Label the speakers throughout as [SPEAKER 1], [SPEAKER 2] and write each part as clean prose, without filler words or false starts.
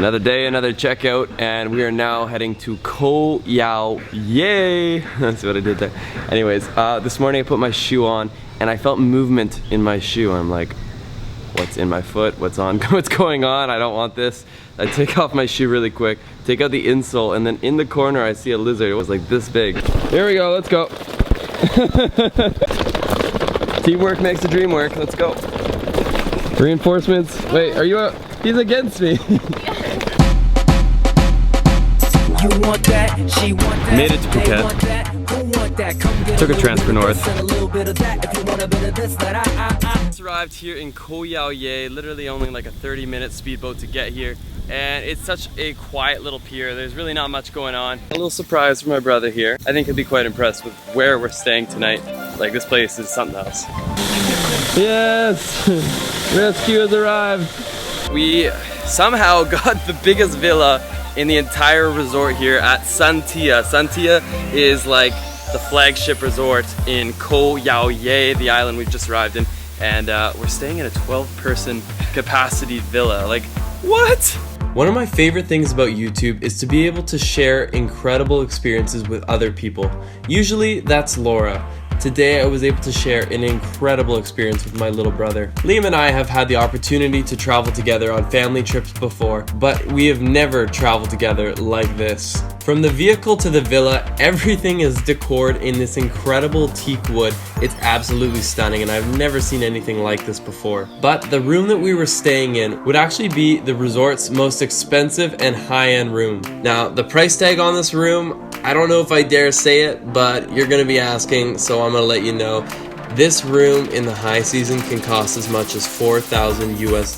[SPEAKER 1] Another day, another checkout, and we are now heading to Koh Yao Yai. That's what I did there. Anyways, this morning I put my shoe on and I felt movement in my shoe. I'm like, what's in my foot? What's going on? I don't want this. I take off my shoe really quick, take out the insole, and then in the corner I see a lizard. It was like this big. Here we go, let's go. Teamwork makes the dream work. Let's go. Reinforcements. Wait, are you he's against me. Made it to Phuket. Took a transfer north. Just arrived here in Koh Yao Yai, literally only like a 30-minute speedboat to get here. And it's such a quiet little pier. There's really not much going on. A little surprise for my brother here. I think he'll be quite impressed with where we're staying tonight. Like, this place is something else. Yes! Rescue has arrived. We somehow got the biggest villa in the entire resort here at Santhiya. Santhiya is like the flagship resort in Koh Yao Yai, the island we've just arrived in. And we're staying in a 12-person capacity villa. Like, what? One of my favorite things about YouTube is to be able to share incredible experiences with other people. Usually that's Laura. Today I was able to share an incredible experience with my little brother. Liam and I have had the opportunity to travel together on family trips before, but we have never traveled together like this. From the vehicle to the villa, everything is decored in this incredible teak wood. It's absolutely stunning and I've never seen anything like this before. But the room that we were staying in would actually be the resort's most expensive and high-end room. Now, the price tag on this room, I don't know if I dare say it, but you're gonna be asking, so I'm gonna let you know. This room in the high season can cost as much as $4,000 US.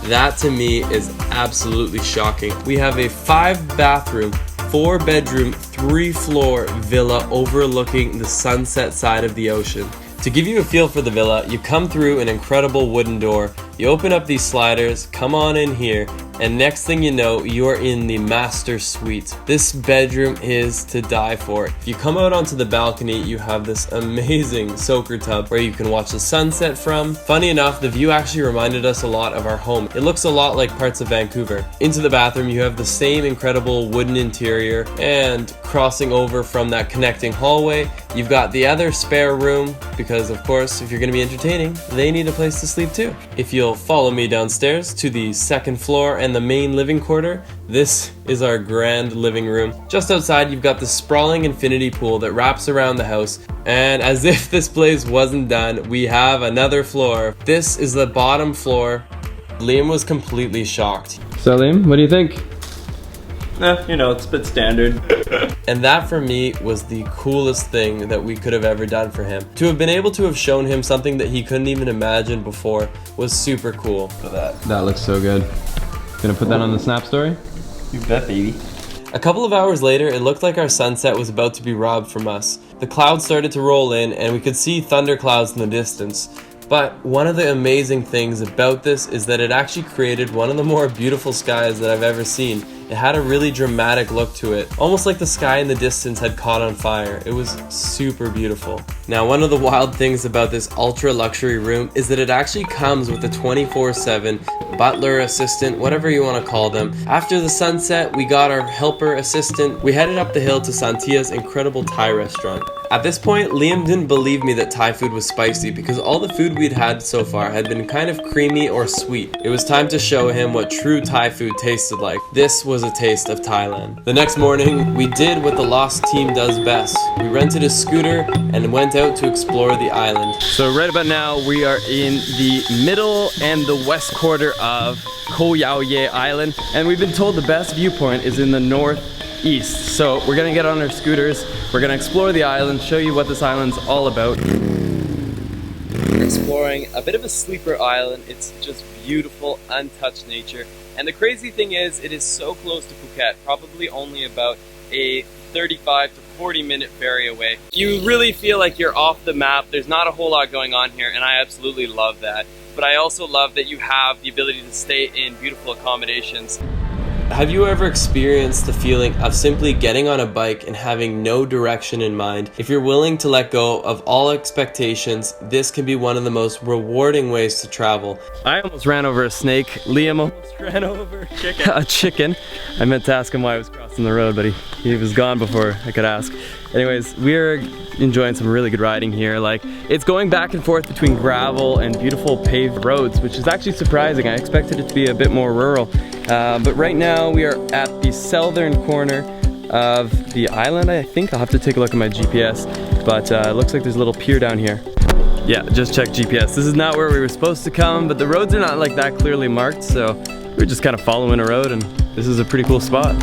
[SPEAKER 1] That to me is absolutely shocking. We have a 5-bathroom, 4-bedroom, 3-floor villa overlooking the sunset side of the ocean. To give you a feel for the villa, you come through an incredible wooden door, you open up these sliders, come on in here, and next thing you know, you're in the master suite. This bedroom is to die for. If you come out onto the balcony, you have this amazing soaker tub where you can watch the sunset from. Funny enough, the view actually reminded us a lot of our home. It looks a lot like parts of Vancouver. Into the bathroom, you have the same incredible wooden interior, and crossing over from that connecting hallway, you've got the other spare room, because of course, if you're gonna be entertaining, they need a place to sleep too. If you'll follow me downstairs to the 2nd floor and the main living quarter, this is our grand living room. Just outside, you've got the sprawling infinity pool that wraps around the house. And as if this place wasn't done, we have another floor. This is the bottom floor. Liam was completely shocked. So Liam, what do you think?
[SPEAKER 2] You know, it's a bit standard.
[SPEAKER 1] And that for me was the coolest thing that we could have ever done for him. To have been able to have shown him something that he couldn't even imagine before was super cool.
[SPEAKER 2] For that.
[SPEAKER 1] That looks so good. Gonna put that on the Snap story?
[SPEAKER 2] You bet, baby.
[SPEAKER 1] A couple of hours later, it looked like our sunset was about to be robbed from us. The clouds started to roll in and we could see thunderclouds in the distance. But one of the amazing things about this is that it actually created one of the more beautiful skies that I've ever seen. It had a really dramatic look to it, almost like the sky in the distance had caught on fire. It was super beautiful. Now, one of the wild things about this ultra luxury room is that it actually comes with a 24/7 butler, assistant, whatever you want to call them. After the sunset, we got our helper assistant. We headed up the hill to Santhiya's incredible Thai restaurant. At this point, Liam didn't believe me that Thai food was spicy because all the food we'd had so far had been kind of creamy or sweet. It was time to show him what true Thai food tasted like. This was a taste of Thailand. The next morning, we did what the Lost team does best. We rented a scooter and went out to explore the island. So right about now, we are in the middle and the west quarter of Koh Yao Yai Island, and we've been told the best viewpoint is in the northeast. So we're gonna get on our scooters, we're gonna explore the island, show you what this island's all about. We're exploring a bit of a sleeper island. It's just beautiful, untouched nature. And the crazy thing is, it is so close to Phuket, probably only about a 35 to 40-minute ferry away. You really feel like you're off the map. There's not a whole lot going on here, and I absolutely love that. But I also love that you have the ability to stay in beautiful accommodations. Have you ever experienced the feeling of simply getting on a bike and having no direction in mind? If you're willing to let go of all expectations, this can be one of the most rewarding ways to travel. I almost ran over a snake. Liam almost ran over a chicken. I meant to ask him why I was crossing the road, but he was gone before I could ask. Anyways, we're enjoying some really good riding here. Like, it's going back and forth between gravel and beautiful paved roads, which is actually surprising. I expected it to be a bit more rural. But right now we are at the southern corner of the island, I think. I'll have to take a look at my GPS, but it looks like there's a little pier down here. Yeah, just check GPS. This is not where we were supposed to come, but the roads are not like that clearly marked, so we're just kind of following a road, and this is a pretty cool spot.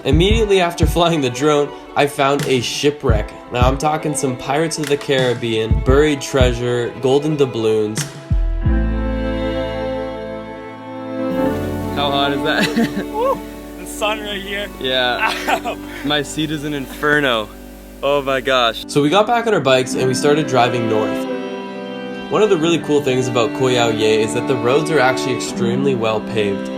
[SPEAKER 1] Immediately after flying the drone, I found a shipwreck. Now I'm talking some Pirates of the Caribbean, buried treasure, golden doubloons. How hot is that?
[SPEAKER 2] Woo, the sun right here.
[SPEAKER 1] Yeah. My seat is an inferno. Oh my gosh. So we got back on our bikes and we started driving north. One of the really cool things about Koh Yao Yai is that the roads are actually extremely well paved.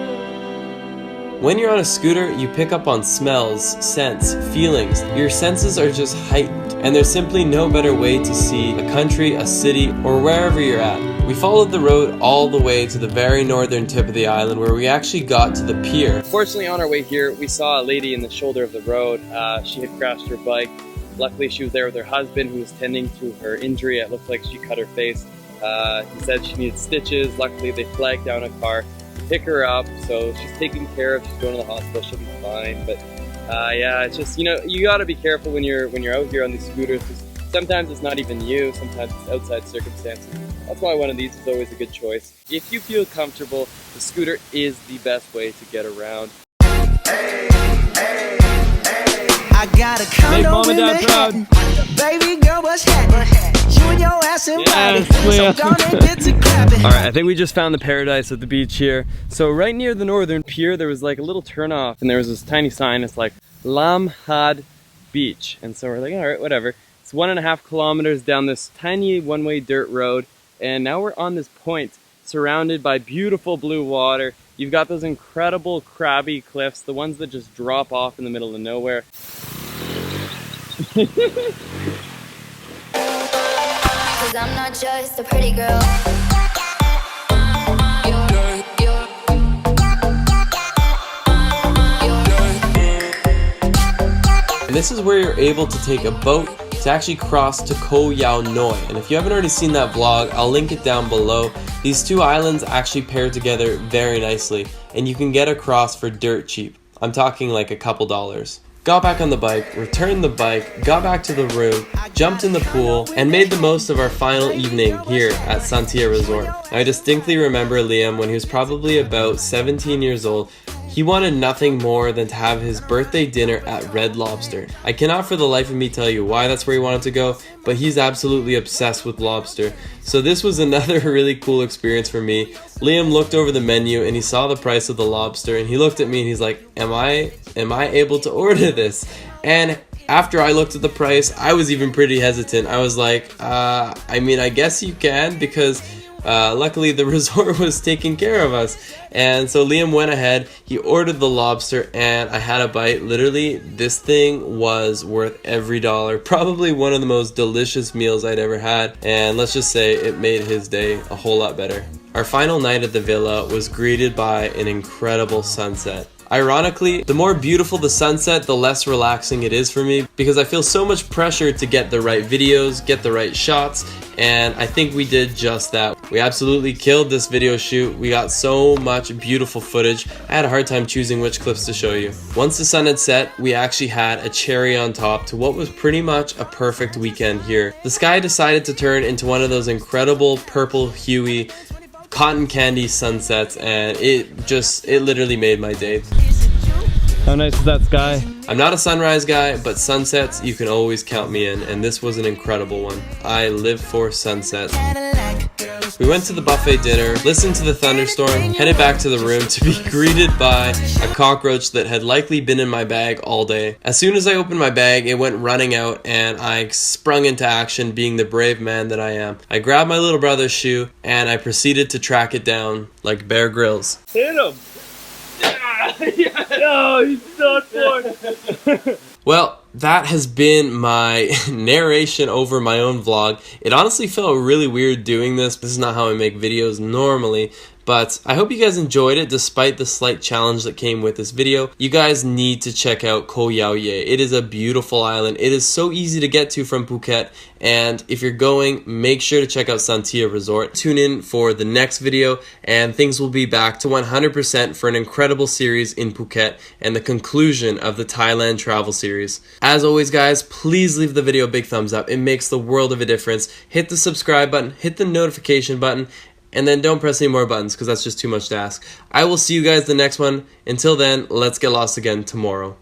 [SPEAKER 1] When you're on a scooter, you pick up on smells, scents, feelings. Your senses are just heightened, and there's simply no better way to see a country, a city, or wherever you're at. We followed the road all the way to the very northern tip of the island, where we actually got to the pier. Fortunately, on our way here, we saw a lady in the shoulder of the road. She had crashed her bike. Luckily, she was there with her husband, who was tending to her injury. It looked like she cut her face. He said she needed stitches. Luckily, they flagged down a car, pick her up, so she's taken care of. She's going to the hospital. She'll be fine. But yeah, it's just, you know, you got to be careful when you're out here on these scooters, because sometimes it's not even you. Sometimes it's outside circumstances. That's why one of these is always a good choice. If you feel comfortable, the scooter is the best way to get around.
[SPEAKER 3] I got a condo in Manhattan. Baby girl, what's happening? You and your ass invited. So go and get to clapping.
[SPEAKER 1] Alright, I think we just found the paradise at the beach here. So right near the northern pier, there was like a little turnoff, and there was this tiny sign. It's like Lam Had Beach. And so we're like, alright, whatever. It's 1.5 kilometers down this tiny one-way dirt road. And now we're on this point surrounded by beautiful blue water. You've got those incredible crabby cliffs, the ones that just drop off in the middle of nowhere.
[SPEAKER 4] Cause I'm not just a pretty girl.
[SPEAKER 1] And this is where you're able to take a boat to actually cross to Koh Yao Yai. And if you haven't already seen that vlog, I'll link it down below. These two islands actually pair together very nicely, and you can get across for dirt cheap. I'm talking like a couple dollars. Got back on the bike, returned the bike, got back to the room, jumped in the pool, and made the most of our final evening here at Santhiya Resort. I distinctly remember Liam when he was probably about 17 years old. He wanted nothing more than to have his birthday dinner at Red Lobster. I cannot for the life of me tell you why that's where he wanted to go, but he's absolutely obsessed with lobster. So this was another really cool experience for me. Liam looked over the menu and he saw the price of the lobster, and he looked at me and he's like, am I able to order this? And after I looked at the price, I was even pretty hesitant. I was like, I mean, I guess you can, because luckily the resort was taking care of us. And so Liam went ahead, he ordered the lobster, and I had a bite. Literally, this thing was worth every dollar. Probably one of the most delicious meals I'd ever had, and let's just say it made his day a whole lot better. Our final night at the villa was greeted by an incredible sunset. Ironically, the more beautiful the sunset, the less relaxing it is for me, because I feel so much pressure to get the right videos, get the right shots, and I think we did just that. We absolutely killed this video shoot. We got so much beautiful footage. I had a hard time choosing which clips to show you. Once the sun had set, we actually had a cherry on top to what was pretty much a perfect weekend here. The sky decided to turn into one of those incredible purple huey cotton candy sunsets, and it literally made my day. How nice is that sky?
[SPEAKER 5] I'm not a sunrise guy, but sunsets, you can always count me in, and this was an incredible one. I live for sunsets. We went to the buffet dinner, listened to the thunderstorm, headed back to the room to be greeted by a cockroach that had likely been in my bag all day. As soon as I opened my bag, it went running out, and I sprung into action, being the brave man that I am. I grabbed my little brother's shoe, and I proceeded to track it down like Bear Grylls.
[SPEAKER 2] Hit him! Yeah. No, he's not for.
[SPEAKER 5] Well, that has been my narration over my own vlog. It honestly felt really weird doing this. This is not how I make videos normally. But I hope you guys enjoyed it despite the slight challenge that came with this video. You guys need to check out Koh Yao Yai. It is a beautiful island. It is so easy to get to from Phuket. And if you're going, make sure to check out Santhiya Resort. Tune in for the next video and things will be back to 100% for an incredible series in Phuket and the conclusion of the Thailand travel series. As always guys, please leave the video a big thumbs up. It makes the world of a difference. Hit the subscribe button, hit the notification button, and then don't press any more buttons because that's just too much to ask. I will see you guys the next one. Until then, let's get lost again tomorrow.